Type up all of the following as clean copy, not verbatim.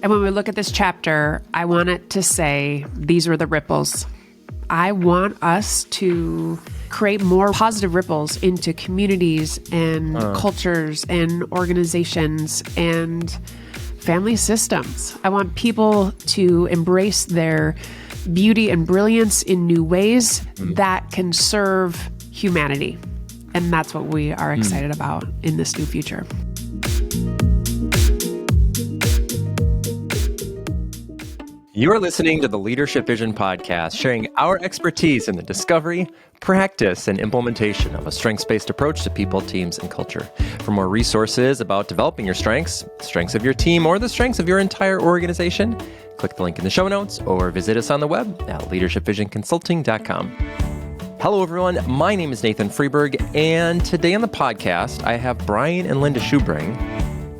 And when we look at this chapter, I want it to say, these were the ripples. I want us to create more positive ripples into communities and cultures and organizations and family systems. I want people to embrace their beauty and brilliance in new ways that can serve humanity. And that's what we are excited about in this new future. You are listening to the Leadership Vision podcast, sharing our expertise in the discovery, practice, and implementation of a strengths-based approach to people, teams, and culture. For more resources about developing your strengths, strengths of your team, or the strengths of your entire organization, click the link in the show notes or visit us on the web at leadershipvisionconsulting.com. Hello, everyone. My name is Nathan Freeberg, and today on the podcast, I have Brian and Linda Schubring,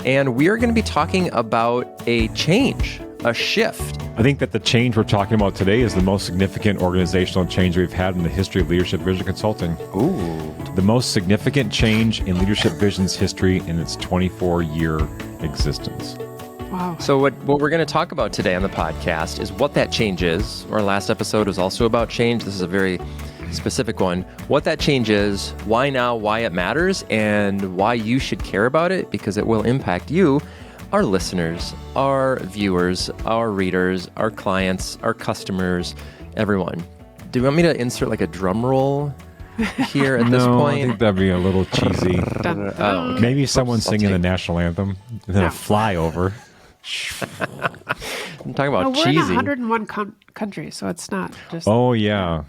and we are going to be talking about a change, a shift. I think that the change we're talking about today is the most significant organizational change we've had in the history of Leadership Vision Consulting. Ooh. The most significant change in Leadership Vision's history in its 24-year existence. Wow. So what we're going to talk about today on the podcast is what that change is. Our last episode was also about change. This is a very specific one. What that change is, why now, why it matters, and why you should care about it, because it will impact you, our listeners, our viewers, our readers, our clients, our customers, everyone. Do you want me to insert like a drum roll here at this point? No, I think that'd be a little cheesy. Okay. Maybe someone singing the national anthem, and then a flyover. I'm talking about we're cheesy. in 101 countries, so it's not just... Oh, yeah.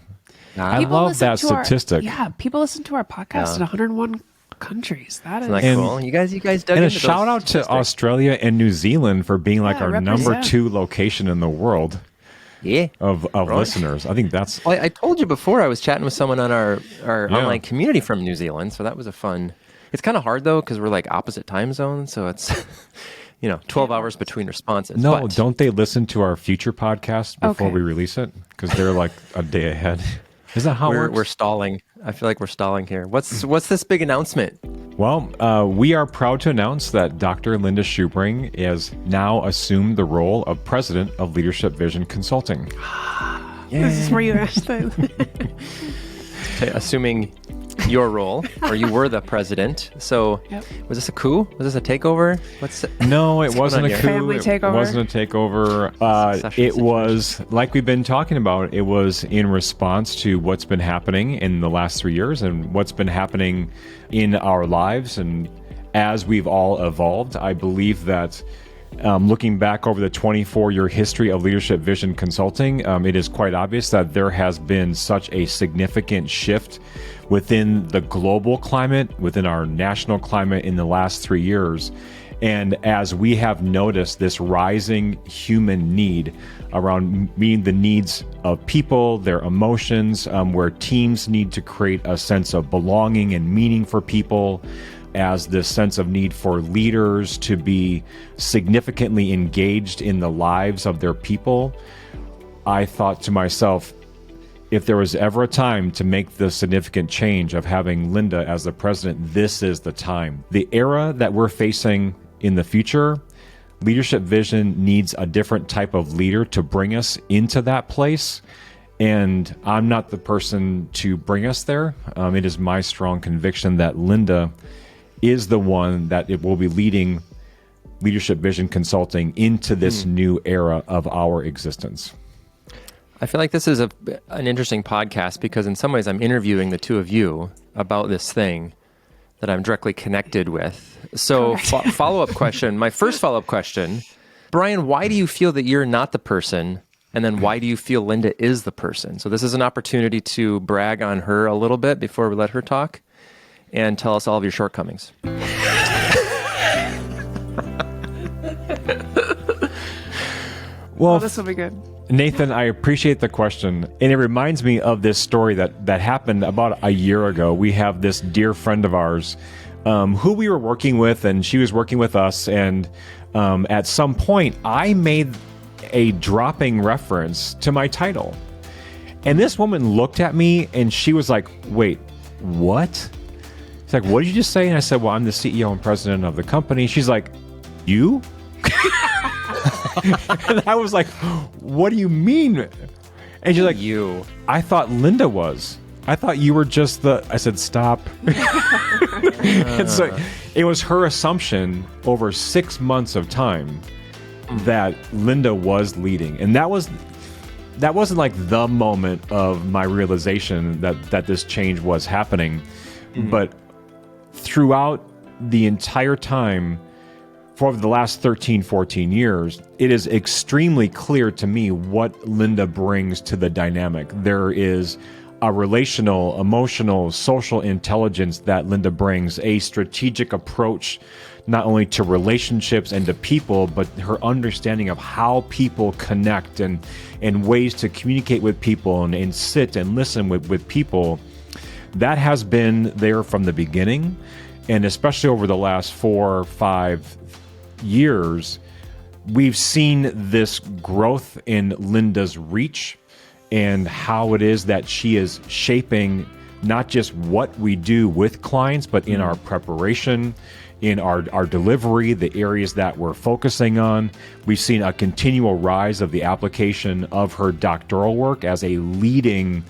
I People love listen that to our- statistic. people listen to our podcast in 101 countries. That is... Isn't that cool? You guys dug And a into those shout out to statistics. Australia and New Zealand for being like our number represent. 2 location in the world Yeah. of listeners. I think that's... Well, I told you before I was chatting with someone on our Yeah. online community from New Zealand, so that was a fun... It's kind of hard, though, because we're like opposite time zones, so it's, 12 hours between responses. No, but don't they listen to our future podcast before Okay. we release it? Because they're like a day ahead. Is that how it we're works? stalling. I feel like we're stalling here. What's this big announcement? Well, we are proud to announce that Dr. Linda Schubring has now assumed the role of President of Leadership Vision Consulting. This is where you asked the... Assuming your role, or you were the president. So Yep. was this a coup? Was this a takeover? No, it wasn't a on coup. here? Family takeover? It wasn't a takeover. Succession It was, like we've been talking about, it was in response to what's been happening in the last 3 years and what's been happening in our lives. And as we've all evolved, I believe that looking back over the 24-year history of Leadership Vision Consulting, it is quite obvious that there has been such a significant shift within the global climate, within our national climate in the last 3 years. And as we have noticed this rising human need around meeting the needs of people, their emotions, where teams need to create a sense of belonging and meaning for people, as this sense of need for leaders to be significantly engaged in the lives of their people, I thought to myself, if there was ever a time to make the significant change of having Linda as the president, this is the time. The era that we're facing in the future, Leadership Vision needs a different type of leader to bring us into that place. And I'm not the person to bring us there. It is my strong conviction that Linda is the one that it will be leading Leadership Vision Consulting into this new era of our existence. I feel like this is an interesting podcast because in some ways I'm interviewing the two of you about this thing that I'm directly connected with. So follow-up question, my first follow-up question, Brian, why do you feel that you're not the person? And then why do you feel Linda is the person? So this is an opportunity to brag on her a little bit before we let her talk and tell us all of your shortcomings. Well, this will be good. Nathan, I appreciate the question. And it reminds me of this story that happened about a year ago. We have this dear friend of ours who we were working with, and she was working with us. And at some point, I made a dropping reference to my title. And this woman looked at me, and she was like, wait, what? She's like, what did you just say? And I said, well, I'm the CEO and president of the company. She's like, you? And I was like, what do you mean? And she's like, I thought Linda was. I thought you were just I said, stop. And so it was her assumption over 6 months of time that Linda was leading. And that wasn't like the moment of my realization that this change was happening. But throughout the entire time, for the last 13, 14 years, it is extremely clear to me what Linda brings to the dynamic. There is a relational, emotional, social intelligence that Linda brings, a strategic approach not only to relationships and to people, but her understanding of how people connect and ways to communicate with people and sit and listen with people. That has been there from the beginning, and especially over the last 4 or 5 years, we've seen this growth in Linda's reach and how it is that she is shaping not just what we do with clients, but in our preparation, in our delivery, the areas that we're focusing on. We've seen a continual rise of the application of her doctoral work as a leading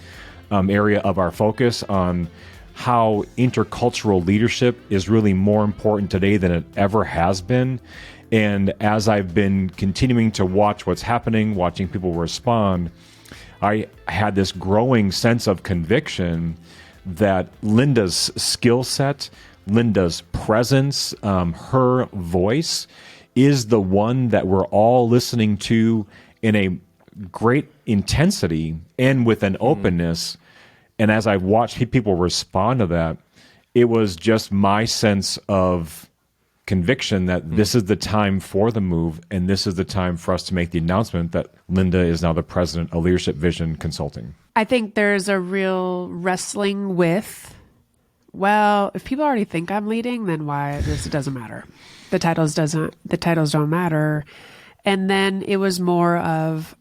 area of our focus on how intercultural leadership is really more important today than it ever has been. And as I've been continuing to watch what's happening, watching people respond, I had this growing sense of conviction that Linda's skill set, Linda's presence, her voice is the one that we're all listening to in a great intensity and with an openness. And as I've watched people respond to that, it was just my sense of conviction that this is the time for the move, and this is the time for us to make the announcement that Linda is now the president of Leadership Vision Consulting. I think there's a real wrestling with, well, if people already think I'm leading, then why it doesn't matter. The titles don't matter. And then it was more of,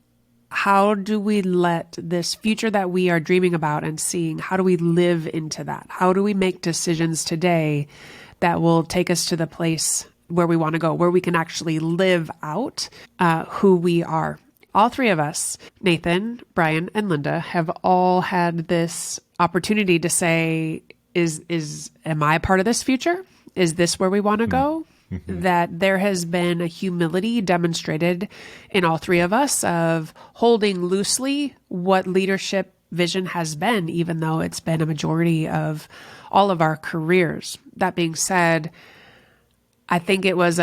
how do we let this future that we are dreaming about and seeing, how do we live into that? How do we make decisions today that will take us to the place where we want to go, where we can actually live out who we are? All three of us, Nathan, Brian, and Linda, have all had this opportunity to say, am I a part of this future? Is this where we want to go? That there has been a humility demonstrated in all three of us of holding loosely what leadership vision has been, even though it's been a majority of all of our careers. That being said, I think it was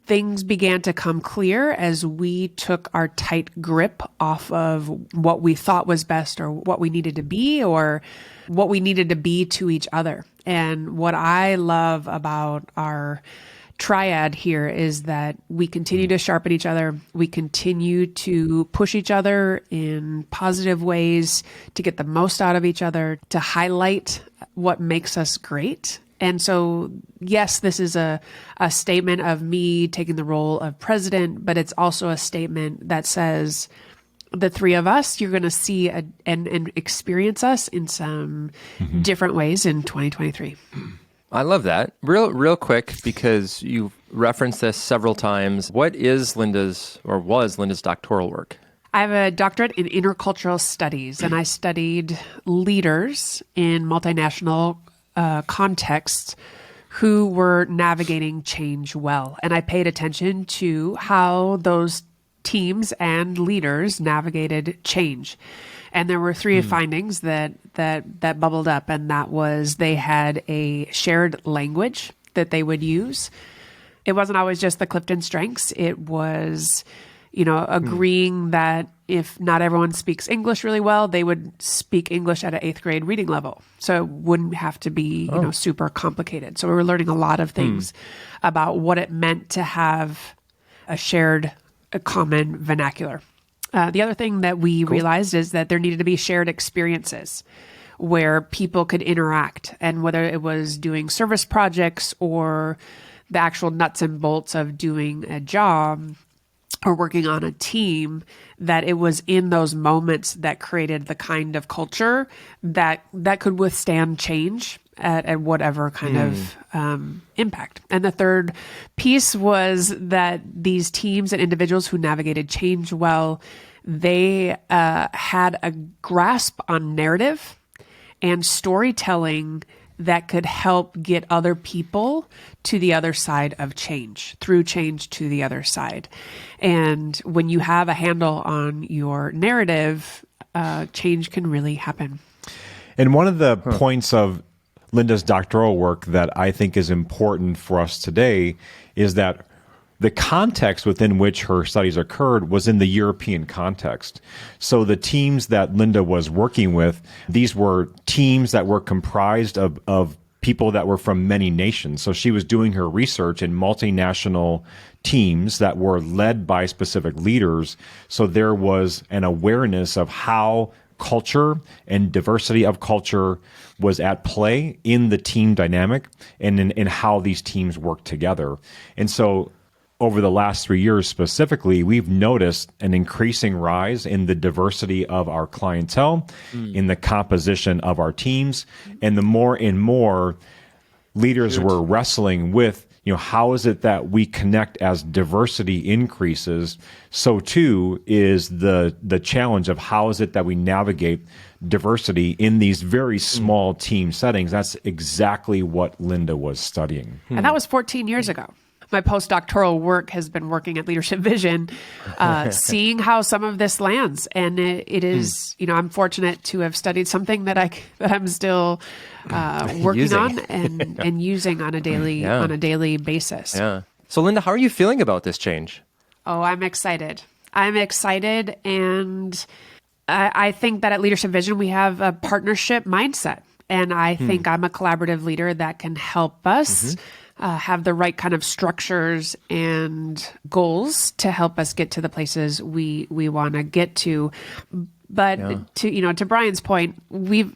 things began to come clear as we took our tight grip off of what we thought was best or what we needed to be or what we needed to be to each other. And what I love about our triad here is that we continue to sharpen each other. We continue to push each other in positive ways to get the most out of each other, to highlight what makes us great. And so, yes, this is a statement of me taking the role of president, but it's also a statement that says the three of us, you're going to see and experience us in some different ways in 2023. I love that. Real quick, because you've referenced this several times. What is was Linda's doctoral work? I have a doctorate in intercultural studies, and I studied leaders in multinational contexts who were navigating change well. And I paid attention to how those teams and leaders navigated change. And there were three findings that bubbled up, and that was they had a shared language that they would use. It wasn't always just the Clifton strengths. It was, agreeing that if not everyone speaks English really well, they would speak English at an 8th grade reading level. So it wouldn't have to be, super complicated. So we were learning a lot of things about what it meant to have a common vernacular. The other thing that we realized is that there needed to be shared experiences where people could interact, and whether it was doing service projects or the actual nuts and bolts of doing a job, or working on a team, that it was in those moments that created the kind of culture that could withstand change at whatever kind of impact. And the third piece was that these teams and individuals who navigated change well, they had a grasp on narrative and storytelling that could help get other people to the other side of change, through change to the other side. And when you have a handle on your narrative, change can really happen. And one of the points of Linda's doctoral work that I think is important for us today is that the context within which her studies occurred was in the European context. So the teams that Linda was working with, these were teams that were comprised of people that were from many nations. So she was doing her research in multinational teams that were led by specific leaders. So there was an awareness of how culture and diversity of culture was at play in the team dynamic and in how these teams work together. And so over the last 3 years specifically, we've noticed an increasing rise in the diversity of our clientele, in the composition of our teams, and the more and more leaders were wrestling with, how is it that we connect as diversity increases? So too is the challenge of how is it that we navigate diversity in these very small team settings. That's exactly what Linda was studying. And that was 14 years ago. My postdoctoral work has been working at Leadership Vision, seeing how some of this lands. And it is, I'm fortunate to have studied something that I'm still working on and using on a daily basis. Yeah. So Linda, how are you feeling about this change? Oh, I'm excited. And I think that at Leadership Vision, we have a partnership mindset. And I think I'm a collaborative leader that can help us have the right kind of structures and goals to help us get to the places we want to get to. But to Brian's point, we've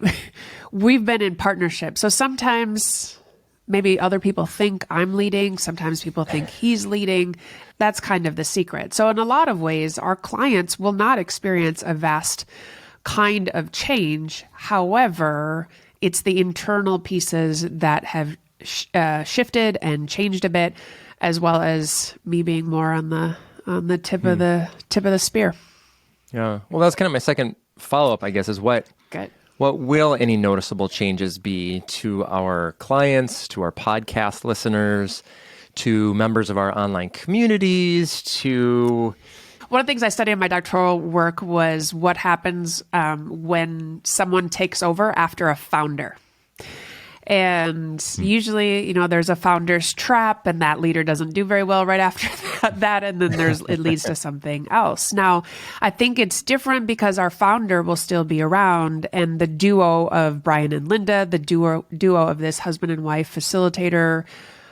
been in partnership. So sometimes maybe other people think I'm leading. Sometimes people think he's leading. That's kind of the secret. So in a lot of ways, our clients will not experience a vast kind of change. However, it's the internal pieces that have shifted and changed a bit, as well as me being more on the tip of the spear. Yeah. Well, that's kind of my second follow-up, I guess, is what will any noticeable changes be to our clients, to our podcast listeners, to members of our online communities, to... One of the things I studied in my doctoral work was what happens when someone takes over after a founder. And usually, there's a founder's trap, and that leader doesn't do very well right after that, and then it leads to something else. Now, I think it's different because our founder will still be around, and the duo of Brian and Linda, the duo of this husband and wife facilitator,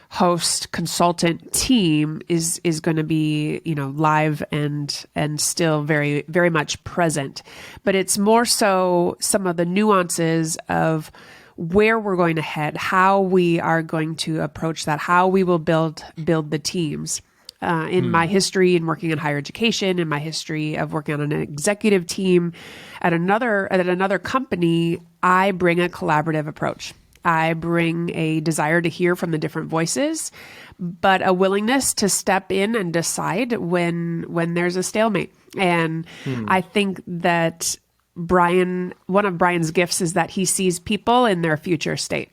host, consultant team is going to be, live and still very, very much present. But it's more so some of the nuances of where we're going to head, how we are going to approach that, how we will build the teams. In my history in working in higher education, in my history of working on an executive team at another company, I bring a collaborative approach. I bring a desire to hear from the different voices, but a willingness to step in and decide when there's a stalemate. And I think that one of Brian's gifts is that he sees people in their future state.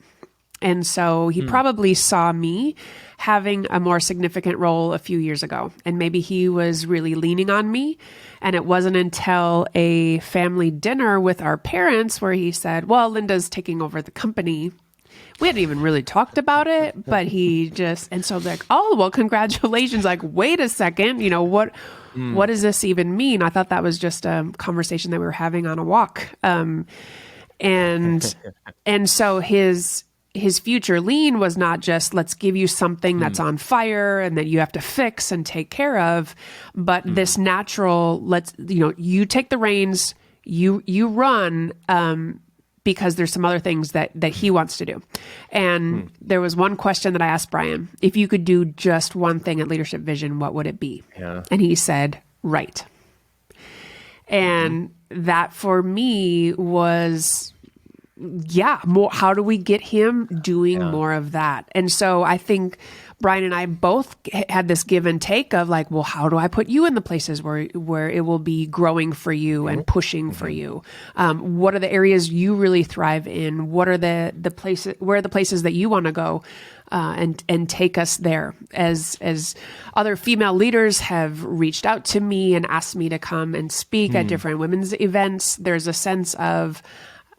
And so he probably saw me having a more significant role a few years ago. And maybe he was really leaning on me. And it wasn't until a family dinner with our parents where he said, well, Linda's taking over the company. We hadn't even really talked about it, but and so like, oh, well, congratulations. Like, wait a second, what does this even mean? I thought that was just a conversation that we were having on a walk. And so his future lean was not just, let's give you something that's on fire and that you have to fix and take care of, but this natural, you take the reins, you run, because there's some other things that he wants to do. And there was one question that I asked Brian, if you could do just one thing at Leadership Vision, what would it be? Yeah. And he said, write. And that for me was, more, how do we get him doing more of that? And so I think Brian and I both had this give and take of like, well, how do I put you in the places where it will be growing for you and pushing for you? What are the areas you really thrive in? What are the places, where are the places that you want to go? And take us there. As other female leaders have reached out to me and asked me to come and speak at different women's events, there's a sense of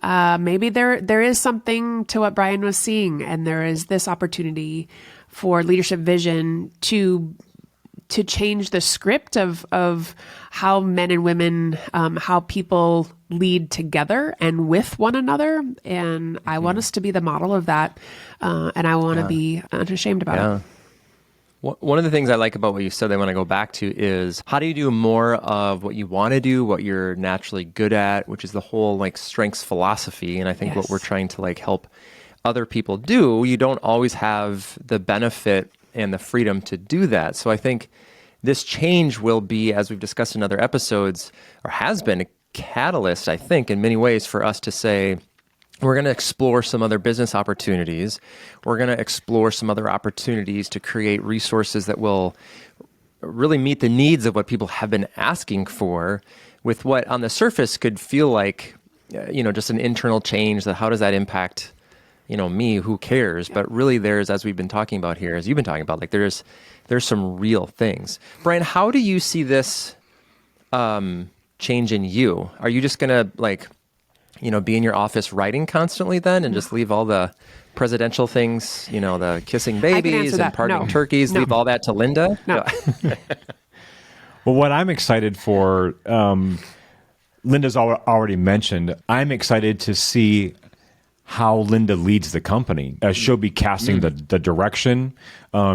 maybe there is something to what Brian was seeing, and there is this opportunity for Leadership Vision to change the script of how men and women, how people lead together and with one another. And I want us to be the model of that. And I want to be unashamed about it. One of the things I like about what you said that I want to go back to is how do you do more of what you want to do, what you're naturally good at, which is the whole like strengths philosophy. And I think what we're trying to like help other people do, you don't always have the benefit and the freedom to do that. So I think this change will be, as we've discussed in other episodes, or has been a catalyst, I think, in many ways for us to say, we're going to explore some other business opportunities. We're going to explore some other opportunities to create resources that will really meet the needs of what people have been asking for with what on the surface could feel like, just an internal change that how does that impact, me, who cares? But really there's, as we've been talking about here, as you've been talking about, like there's some real things. Brian, how do you see this change in you? Are you just going to be in your office writing constantly then and just leave all the presidential things, the kissing babies and parting turkeys, leave all that to Linda? No. Well, what I'm excited for, Linda's already mentioned, I'm excited to see how Linda leads the company. She'll be casting the direction.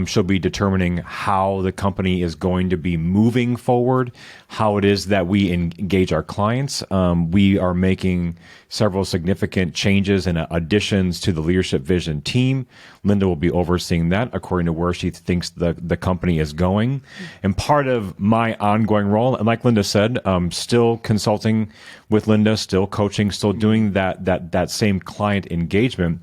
She'll be determining how the company is going to be moving forward, how it is that we engage our clients. We are making several significant changes and additions to the Leadership Vision team. Linda will be overseeing that according to where she thinks the company is going. And part of my ongoing role, and like Linda said, still consulting with Linda, still coaching, still doing that same client engagement.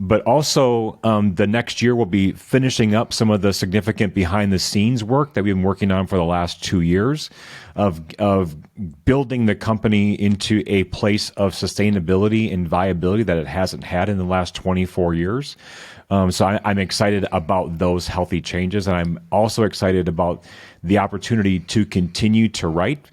But also, the next year we'll be finishing up some of the significant behind-the-scenes work that we've been working on for the last 2 years of building the company into a place of sustainability and viability that it hasn't had in the last 24 years. So I'm excited about those healthy changes, and I'm also excited about the opportunity to continue to write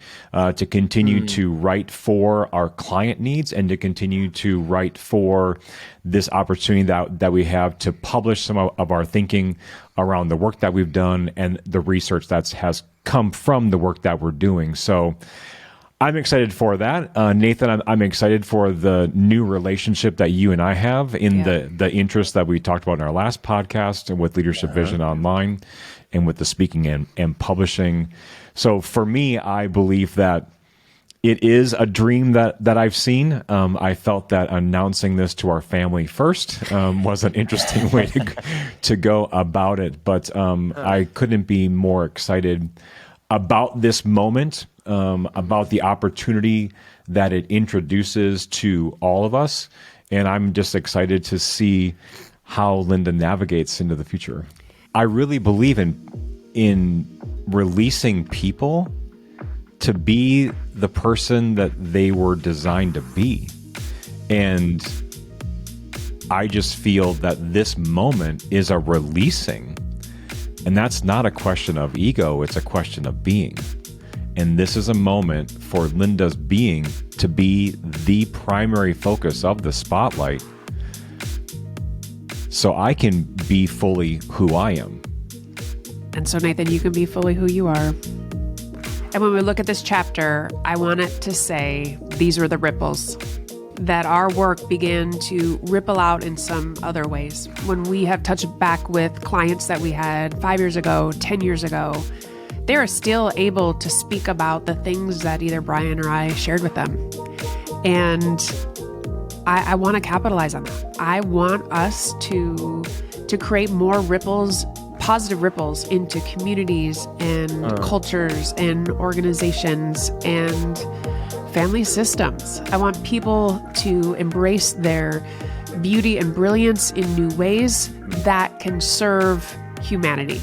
for our client needs, and to continue to write for this opportunity that we have to publish some of our thinking around the work that we've done and the research that has come from the work that we're doing. So I'm excited for that. Nathan, I'm excited for the new relationship that you and I have in the interest that we talked about in our last podcast and with Leadership Vision Online and with the speaking and publishing. So for me, I believe that it is a dream that I've seen. I felt that announcing this to our family first was an interesting way to go about it. But I couldn't be more excited about this moment, about the opportunity that it introduces to all of us. And I'm just excited to see how Linda navigates into the future. I really believe in releasing people to be the person that they were designed to be. And I just feel that this moment is a releasing. And that's not a question of ego, it's a question of being. And this is a moment for Linda's being to be the primary focus of the spotlight, so I can be fully who I am. And so, Nathan, you can be fully who you are. And when we look at this chapter, I want it to say these were the ripples, that our work began to ripple out in some other ways. When we have touched back with clients that we had 5 years ago, 10 years ago, they are still able to speak about the things that either Brian or I shared with them. And I want to capitalize on that. I want us to create more ripples, positive ripples into communities and cultures and organizations and family systems. I want people to embrace their beauty and brilliance in new ways that can serve humanity.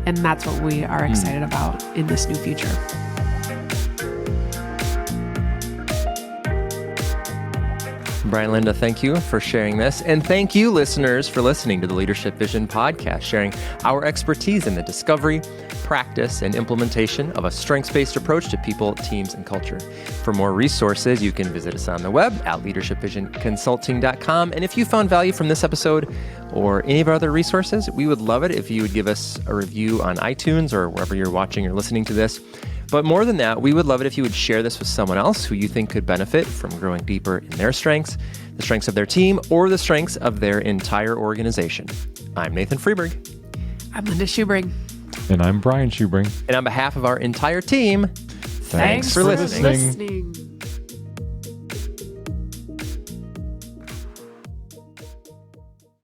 And that's what we are excited about in this new future. Brian, Linda, thank you for sharing this. And thank you, listeners, for listening to the Leadership Vision podcast, sharing our expertise in the discovery, practice, and implementation of a strengths-based approach to people, teams, and culture. For more resources, you can visit us on the web at leadershipvisionconsulting.com. And if you found value from this episode or any of our other resources, we would love it if you would give us a review on iTunes or wherever you're watching or listening to this. But more than that, we would love it if you would share this with someone else who you think could benefit from growing deeper in their strengths, the strengths of their team, or the strengths of their entire organization. I'm Nathan Freeberg. I'm Linda Schubring. And I'm Brian Schubring. And on behalf of our entire team, thanks for listening.